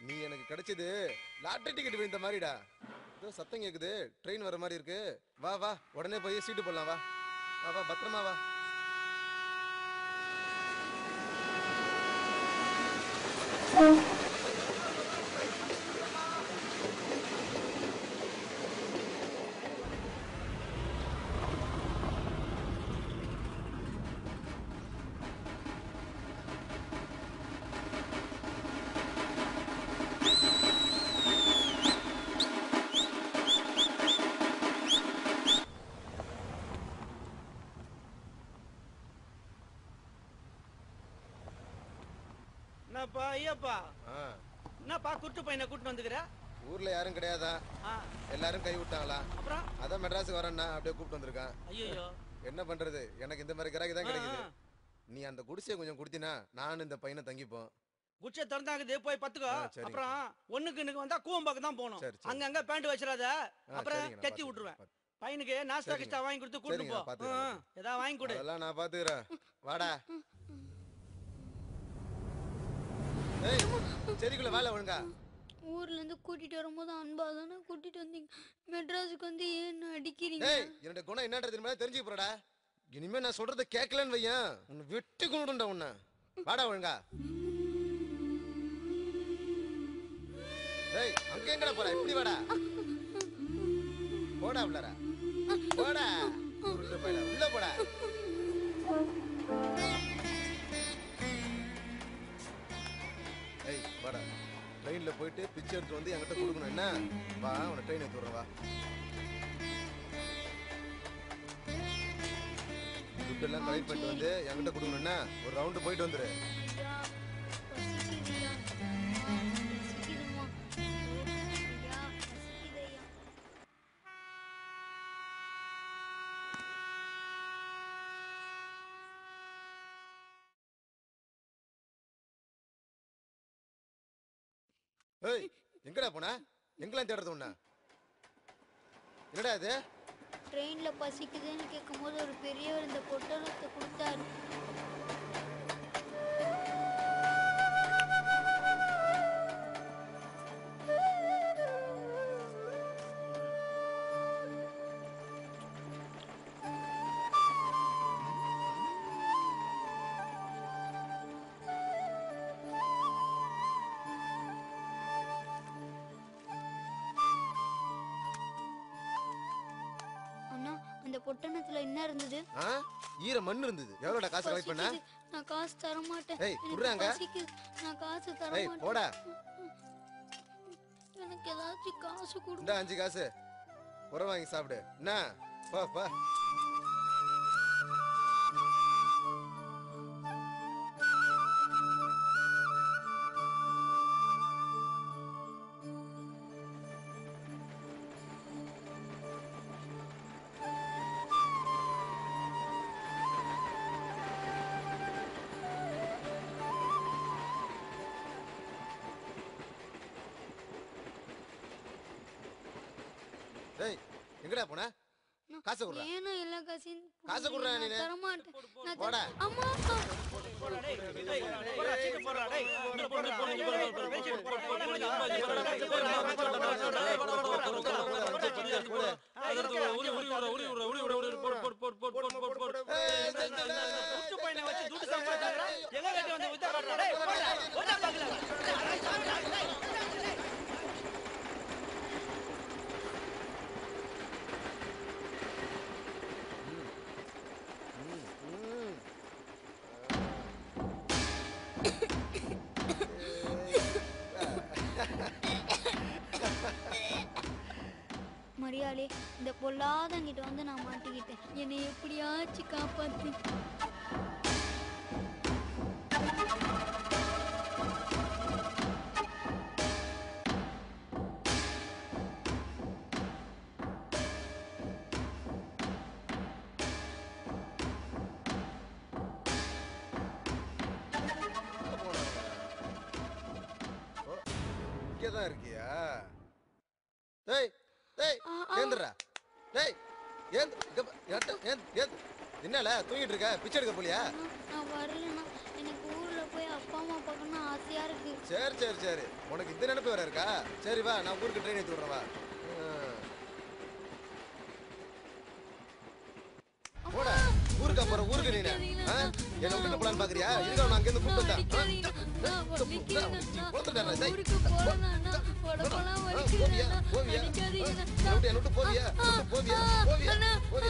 நீ எனக்கு கிடைச்சது லாட்டரி டிக்கெட் விழுந்த மாதிரிடா. ஏதோ சத்தம் கேக்குது, ட்ரெயின் வர மாதிரி இருக்கு. வா வா, உடனே போய் சீட்டு போடலாம். வா வா வா, பத்திரமா வா. என்னப்பா ஐயப்பா, என்னப்பா குட்டு பையனை கூட்டு வந்துக்கிற? ஊர்ல யாரும் கிடையாதா, எல்லாரும் கை விட்டாங்களா? அப்புறம் அதான் மெட்ராஸுக்கு வரேன்னா அப்படியே கூப்பிட்டு வந்திருக்கான். ஐயோ என்ன பண்றது, எனக்கு இந்த மாதிரி கிராக்கி தான் கிடைக்குது. நீ அந்த குடிசையை கொஞ்சம் கொடுத்தினா நான் இந்த பையனை தங்கிப்போம். குச்சை திறந்தாக்குது, போய் பத்துக்கோ. அப்புறம் ஒண்ணுக்கு வந்தா கூவம்பாக்கு தான் போகணும். அங்க பேண்ட் வச்சிடாத, அப்புறம் கத்தி விட்டுருவேன். பையனுக்கு நாஸ்டா கிஸ்டா வாங்கி கொடுத்து கூட்டு போ. ஏதாவது வாங்கி கொடு. அதெல்லாம் நான் பாத்துக்கிறேன். வாடா. ஏய், சரிக்குள்ள வேலை ஒழுங்கா. ஊர்ல இருந்து கூட்டிட்டு வரும்போது அன்பா தானே கூட்டிட்டு வந்தீங்க, மெட்ராஸுக்கு வந்து ஏன் அடிக்கிறீங்க? ஏய், என்னோட குணம் என்னன்றது தெரிஞ்சுக்க போறடா. இனிமே நான் சொல்றத கேட்கலன்னு வையேன், உன்னை வெட்டி கொண்டுடா உன்னை. வாடா ஒழுங்கா. ஏய், அங்க எங்கடா போற? இப்படி வாடா. போடா உள்ளார. போடா. உருட்டு போடா. உள்ள போடா. ஏய், வாடா. ட்ரெயின்ல போயிட்டு பிச்சை எடுத்து வந்து என்கிட்ட கொடுக்கணும். என்ன? வா, உன்னை ட்ரெயின் எடுத்து விடுறேன். வா. துட்டெல்லாம் கலெக்ட் பண்ணிட்டு வந்து என்கிட்ட கொடுக்கணும். என்ன? ஒரு ரவுண்டு போயிட்டு வந்துரு. ஏய், எங்கடா போன? எங்கெல்லாம் தேடுறது உன்ன? என்னடா இது? ட்ரெயின்ல பசிக்குதுன்னு கேட்கும்போது ஒரு பெரியவர் இந்த பொட்டலத்தை கொடுத்தாரு. பொட்டணத்துல என்ன இருந்தது? ஈர மண் இருந்தது. எவ்வளவுடா காசு கலெக்ட் பண்ண? நான் காசு தர மாட்டேன். ஏய், குடுறாங்க. நான் காசு தர மாட்டேன். ஏய், போடா. எனக்கு ஏதாச்சும் காசு கொடு. இந்த 5 காசு புற வாங்கி சாப்பிடு. என்ன? பா பா. ஏய், எங்கடா போன? காசு குடுறா. ஏனா எல்லா காசையும் காசு குடுறா நீ. தர மாட்டேன். நான் போடா. அம்மா போடா டேய். டேய், போடா சீட்டு போடா டேய். போடா போடா போடா. வெச்சிட்டு போடா. குட்டு பையனை வச்சு துட்டு சம்பாதிச்சாங்க. எங்க கட்டி வந்து வித்த காட்றா டேய். போடா. போடா பாக்கல. மரியாளே, இந்த பொல்லாதங்கிட்ட வந்து நான் மாட்டிக்கிட்டேன். என்னை எப்படியாச்சும் காப்பாத்து. இங்கதான் இருக்கியா? டேய் டேய், ஏந்திரா. டேய், என்னல தூங்கிட்டு இருக்க? பிச்சை எடுக்க போலியா? நான் வரலனா எனக்கு ஊர்ல போய் அப்பா அம்மா பார்க்கணும் ஆசையா இருக்கு. சரி சரி சரி, உனக்கு இந்த நினைப்பு வேற இருக்கா? சரி வா, நான் ஊருக்கு ட்ரெயின் ஏற்றி விடுறேன் வா. போடா, ஊருக்கு அப்புறம் ஊருக்கு நீ என்ன விட்டுட்டு போலான்னு பாக்குறியா? இருக்கா நான் அங்கிருந்து கூப்பிட்டு போவியா போவியா போவியா போவியா போவியா